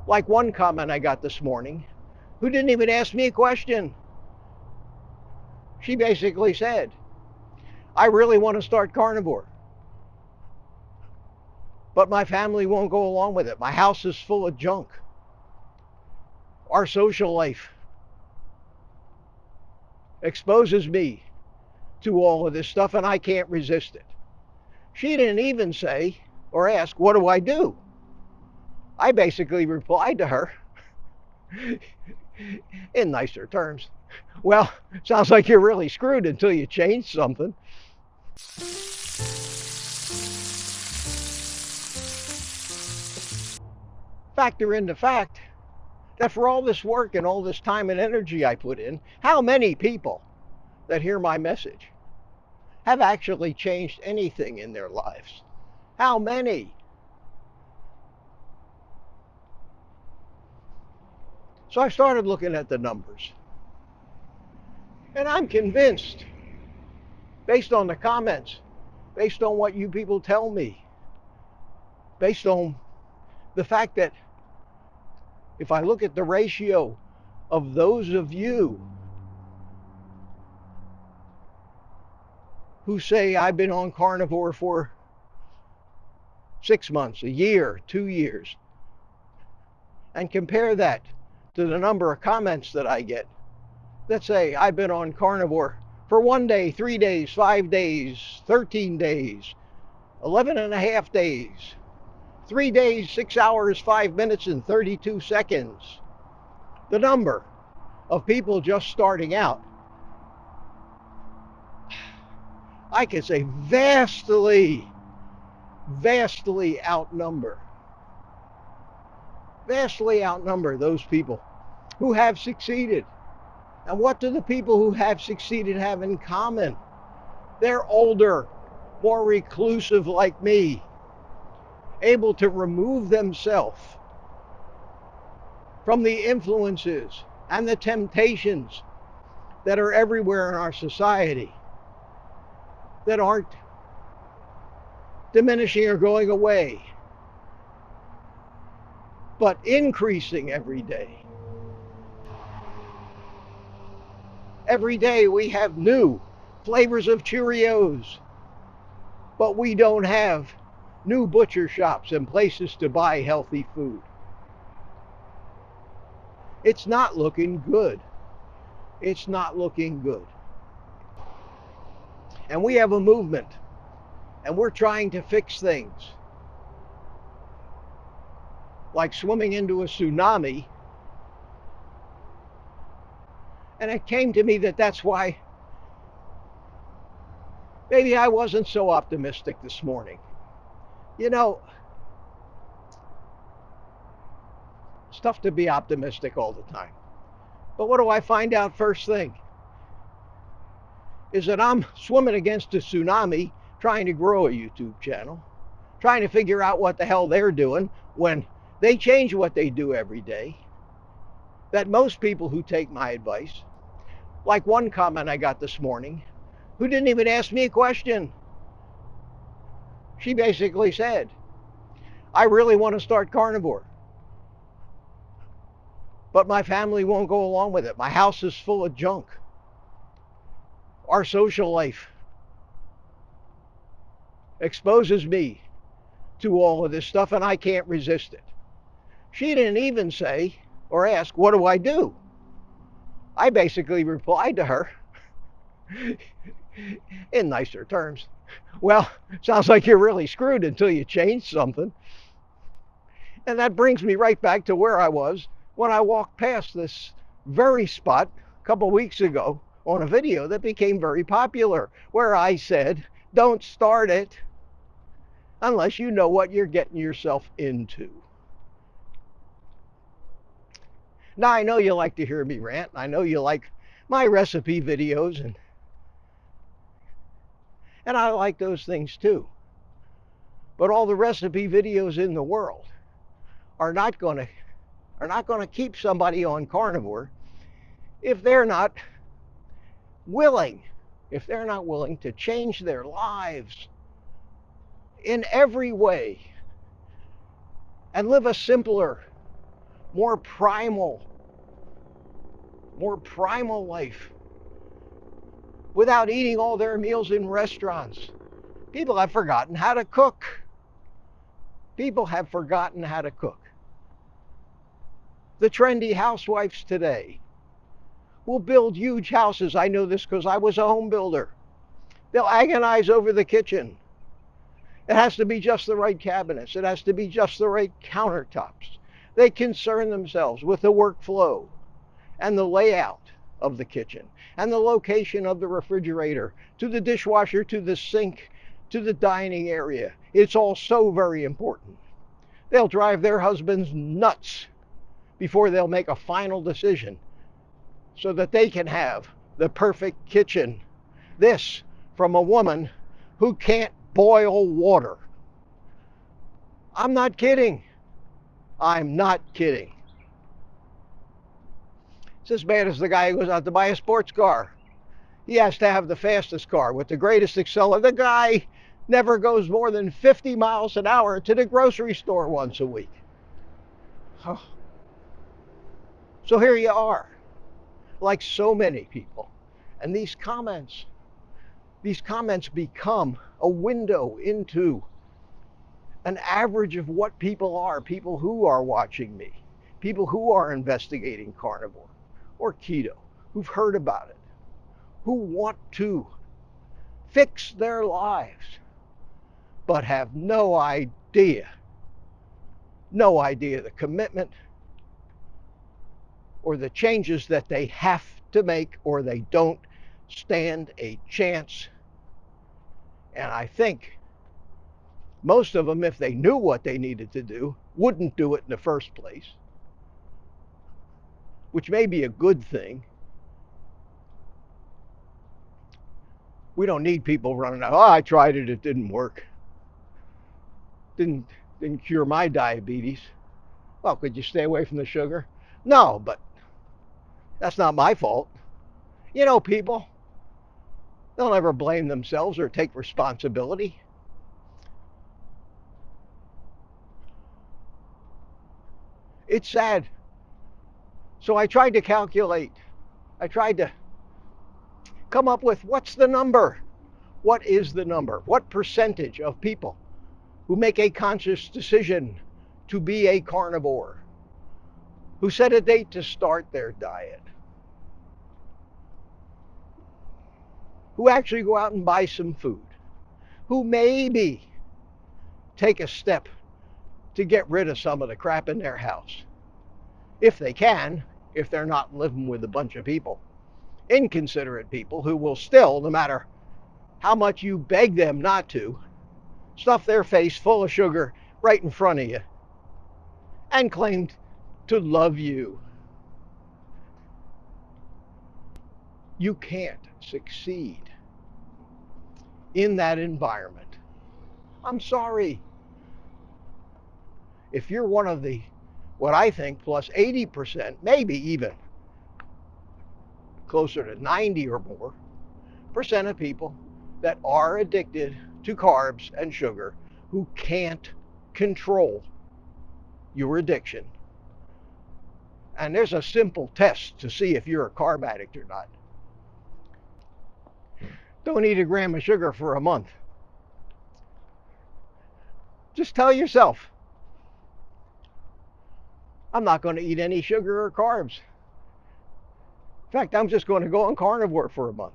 Like one comment I got this morning, who didn't even ask me a question. She basically said, I really want to start carnivore, but my family won't go along with it. My house is full of junk. Our social life exposes me to all of this stuff, and I can't resist it. She didn't even say or ask, what do I do? I basically replied to her in nicer terms. Well, sounds like you're really screwed until you change something. Factor in the fact that for all this work and all this time and energy I put in, how many people that hear my message have actually changed anything in their lives? How many? So I started looking at the numbers. And I'm convinced, based on the comments, based on what you people tell me, based on the fact that if I look at the ratio of those of you who say I've been on carnivore for 6 months, a year, 2 years, and compare that to the number of comments that I get that say I've been on carnivore for 1 day, 3 days, 5 days, 13 days, 11 and a half days, 3 days, 6 hours, 5 minutes, and 32 seconds. The number of people just starting out, I could say vastly outnumber those people who have succeeded. And what do the people who have succeeded have in common? They're older, more reclusive like me, able to remove themselves from the influences and the temptations that are everywhere in our society, that aren't diminishing or going away, but increasing every day. Every day we have new flavors of Cheerios, but we don't have new butcher shops and places to buy healthy food. It's not looking good. It's not looking good. And we have a movement, and we're trying to fix things. Like swimming into a tsunami. And it came to me that that's why maybe I wasn't so optimistic this morning. You know, it's tough to be optimistic all the time. But what do I find out first thing? Is that I'm swimming against a tsunami trying to grow a YouTube channel, trying to figure out what the hell they're doing when they change what they do every day. That most people who take my advice, like one comment I got this morning, who didn't even ask me a question. She basically said, I really want to start carnivore, but my family won't go along with it. My house is full of junk. Our social life exposes me to all of this stuff, and I can't resist it. She didn't even say or ask, what do I do? I basically replied to her in nicer terms. Well, sounds like you're really screwed until you change something. And that brings me right back to where I was when I walked past this very spot a couple weeks ago on a video that became very popular, where I said, don't start it unless you know what you're getting yourself into. Now, I know you like to hear me rant. I know you like my recipe videos, and I like those things too. But all the recipe videos in the world are not going to keep somebody on carnivore if they're not willing to change their lives in every way and live a simpler, more primal life without eating all their meals in restaurants. People have forgotten how to cook. People have forgotten how to cook. The trendy housewives today will build huge houses. I know this because I was a home builder. They'll agonize over the kitchen. It has to be just the right cabinets. It has to be just the right countertops. They concern themselves with the workflow and the layout of the kitchen and the location of the refrigerator, to the dishwasher, to the sink, to the dining area. It's all so very important. They'll drive their husbands nuts before they'll make a final decision so that they can have the perfect kitchen. This from a woman who can't boil water. I'm not kidding. I'm not kidding. It's as bad as the guy who goes out to buy a sports car. He has to have the fastest car with the greatest acceleration. The guy never goes more than 50 miles an hour to the grocery store once a week. Oh. So here you are, like so many people. And these comments become a window into an average of what people are, people who are watching me, people who are investigating carnivore or keto, who've heard about it, who want to fix their lives, but have no idea the commitment or the changes that they have to make, or they don't stand a chance. And I think most of them, if they knew what they needed to do, wouldn't do it in the first place, which may be a good thing. We don't need people running out, oh, I tried it, it didn't work. Didn't cure my diabetes. Well, could you stay away from the sugar? No, but that's not my fault. You know, people, they'll never blame themselves or take responsibility. It's sad. So I tried to calculate. I tried to come up with, what's the number? What is the number? What percentage of people who make a conscious decision to be a carnivore, who set a date to start their diet, who actually go out and buy some food, who maybe take a step to get rid of some of the crap in their house, if they can, if they're not living with a bunch of people, inconsiderate people who will still, no matter how much you beg them not to, stuff their face full of sugar right in front of you and claim to love you. You can't succeed in that environment. I'm sorry. If you're one of the, what I think, plus 80%, maybe even closer to 90 or more percent of people that are addicted to carbs and sugar, who can't control your addiction. And there's a simple test to see if you're a carb addict or not. Don't eat a gram of sugar for a month. Just tell yourself, I'm not going to eat any sugar or carbs. In fact, I'm just going to go on carnivore for a month.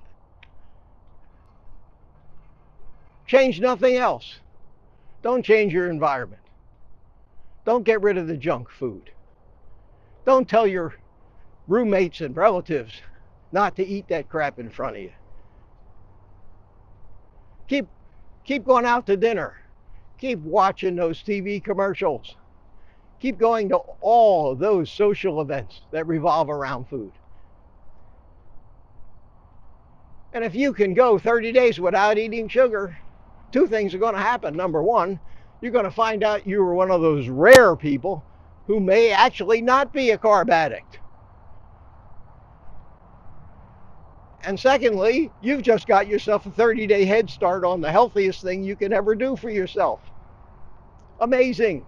Change nothing else. Don't change your environment. Don't get rid of the junk food. Don't tell your roommates and relatives not to eat that crap in front of you. Keep going out to dinner. Keep watching those TV commercials. Keep going to all of those social events that revolve around food. And if you can go 30 days without eating sugar, two things are going to happen. Number one, you're going to find out you were one of those rare people who may actually not be a carb addict. And secondly, you've just got yourself a 30-day head start on the healthiest thing you can ever do for yourself. Amazing.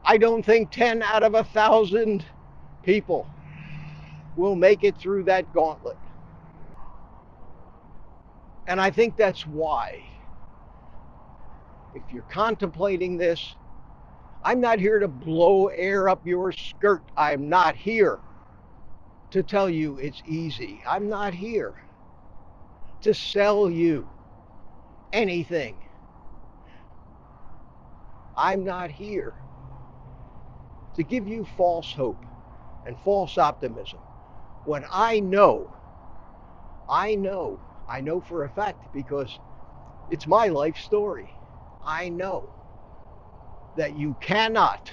I don't think 10 out of 1,000 people will make it through that gauntlet. And I think that's why, if you're contemplating this, I'm not here to blow air up your skirt. I'm not here to tell you it's easy. I'm not here to sell you anything. I'm not here to give you false hope and false optimism when I know for a fact, because it's my life story. I know that you cannot,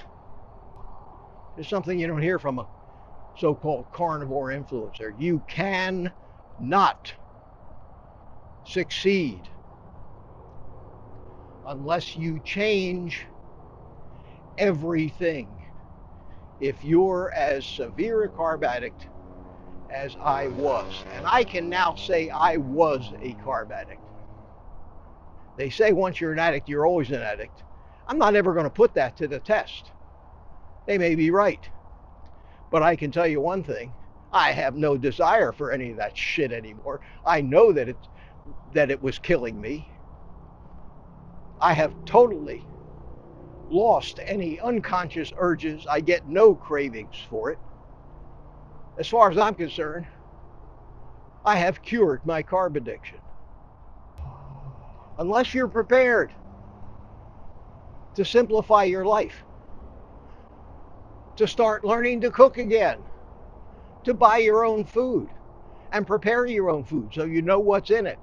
there's something you don't hear from a so-called carnivore influencer, you cannot succeed unless you change everything. If you're as severe a carb addict as I was, and I can now say I was a carb addict. They say once you're an addict, you're always an addict. I'm not ever going to put that to the test. They may be right. But I can tell you one thing. I have no desire for any of that shit anymore. I know that it was killing me. I have totally lost any unconscious urges. I get no cravings for it. As far as I'm concerned, I have cured my carb addiction. Unless you're prepared to simplify your life, to start learning to cook again, to buy your own food and prepare your own food so you know what's in it,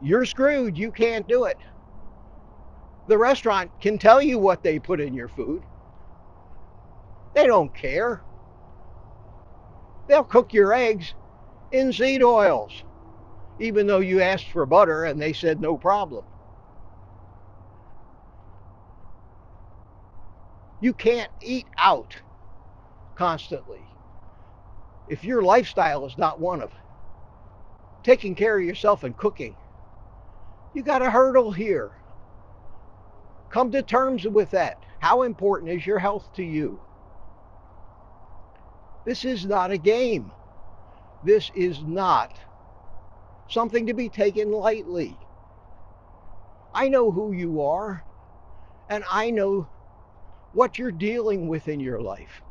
you're screwed. You can't do it. The restaurant can tell you what they put in your food. They don't care. They'll cook your eggs in seed oils, even though you asked for butter and they said no problem. You can't eat out constantly if your lifestyle is not one of taking care of yourself and cooking. You got a hurdle here. Come to terms with that. How important is your health to you? This is not a game. This is not something to be taken lightly. I know who you are, and I know what you're dealing with in your life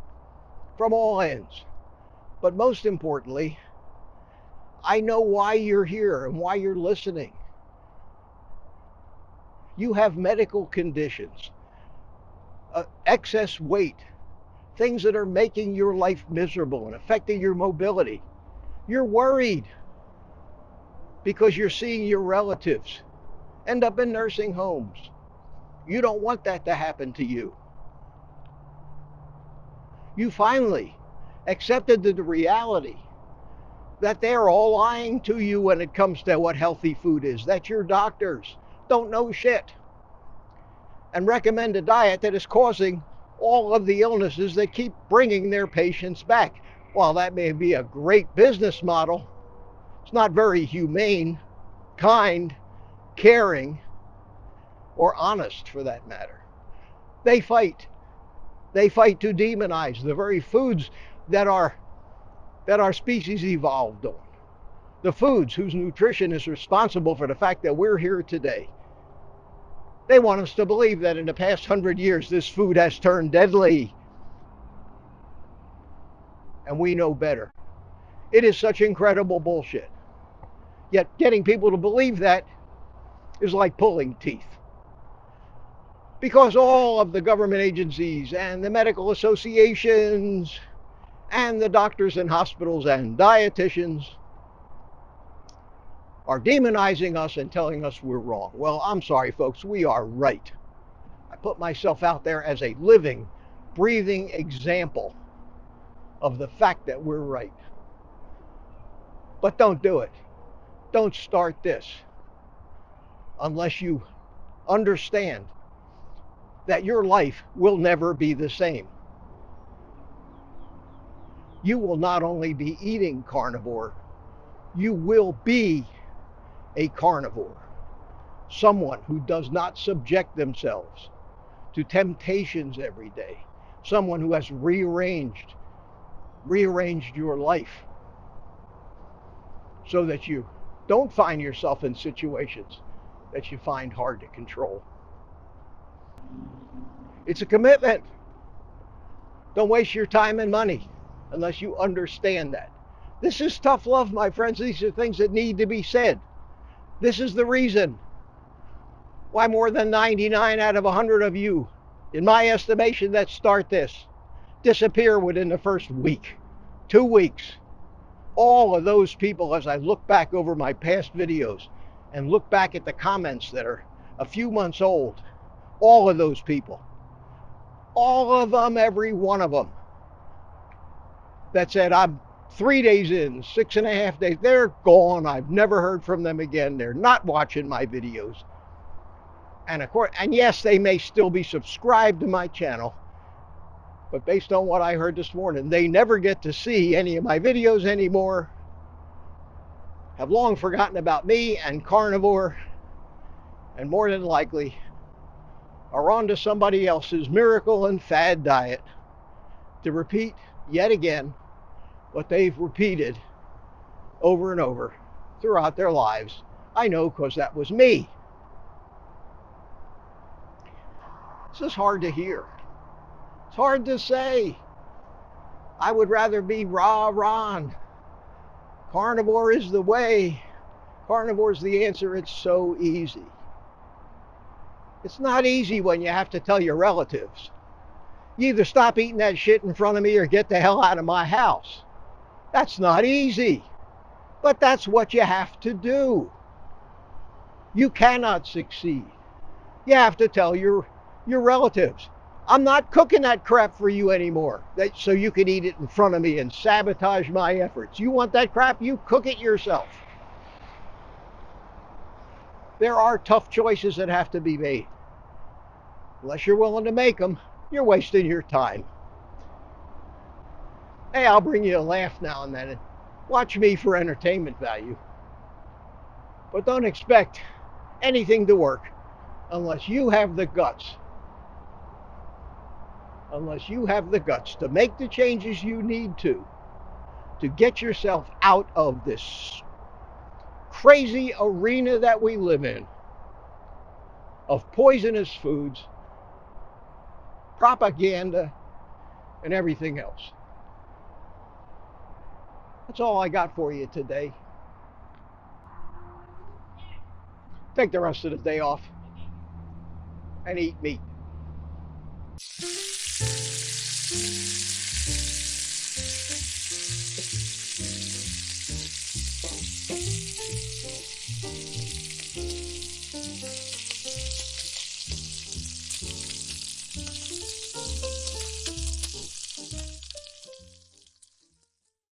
from all ends. But most importantly, I know why you're here and why you're listening. You have medical conditions, excess weight, things that are making your life miserable and affecting your mobility. You're worried because you're seeing your relatives end up in nursing homes. You don't want that to happen to you. You finally accepted the reality that they're all lying to you when it comes to what healthy food is, that your doctors don't know shit and recommend a diet that is causing all of the illnesses that keep bringing their patients back. While that may be a great business model, it's not very humane, kind, caring, or honest for that matter. They fight. They fight to demonize the very foods that our species evolved on. The foods whose nutrition is responsible for the fact that we're here today. They want us to believe that in the past 100 years this food has turned deadly. And we know better. It is such incredible bullshit. Yet getting people to believe that is like pulling teeth. Because all of the government agencies and the medical associations and the doctors and hospitals and dietitians are demonizing us and telling us we're wrong. Well, I'm sorry, folks, we are right. I put myself out there as a living, breathing example of the fact that we're right. But don't do it. Don't start this unless you understand that your life will never be the same. You will not only be eating carnivore, you will be a carnivore. Someone who does not subject themselves to temptations every day someone who has rearranged your life so that you don't find yourself in situations that you find hard to control. It's a commitment. Don't waste your time and money unless you understand that. This is tough love, my friends. These are things that need to be said. This is the reason why more than 99 out of 100 of you, in my estimation, that start this, disappear within the first week, 2 weeks. All of those people, as I look back over my past videos and look back at the comments that are a few months old, all of those people, all of them, every one of them, that said, I'm 3 days in, 6.5 days, they're gone. I've never heard from them again. They're not watching my videos. And of course, and yes, they may still be subscribed to my channel, but based on what I heard this morning, they never get to see any of my videos anymore, have long forgotten about me and carnivore, and more than likely are on to somebody else's miracle and fad diet to repeat yet again what they've repeated over and over throughout their lives. I know, because that was me. This is hard to hear. It's hard to say. I would rather be rah-rah. Carnivore is the way. Carnivore is the answer. It's so easy. It's not easy when you have to tell your relatives, you either stop eating that shit in front of me or get the hell out of my house. That's not easy. But that's what you have to do. You cannot succeed. You have to tell your relatives, I'm not cooking that crap for you anymore, so you can eat it in front of me and sabotage my efforts. You want that crap? You cook it yourself. There are tough choices that have to be made. Unless you're willing to make them, you're wasting your time. Hey, I'll bring you a laugh now and then. Watch me for entertainment value. But don't expect anything to work unless you have the guts. Unless you have the guts to make the changes you need to get yourself out of this crazy arena that we live in of poisonous foods, propaganda, and everything else. That's all I got for you today. Take the rest of the day off and eat meat.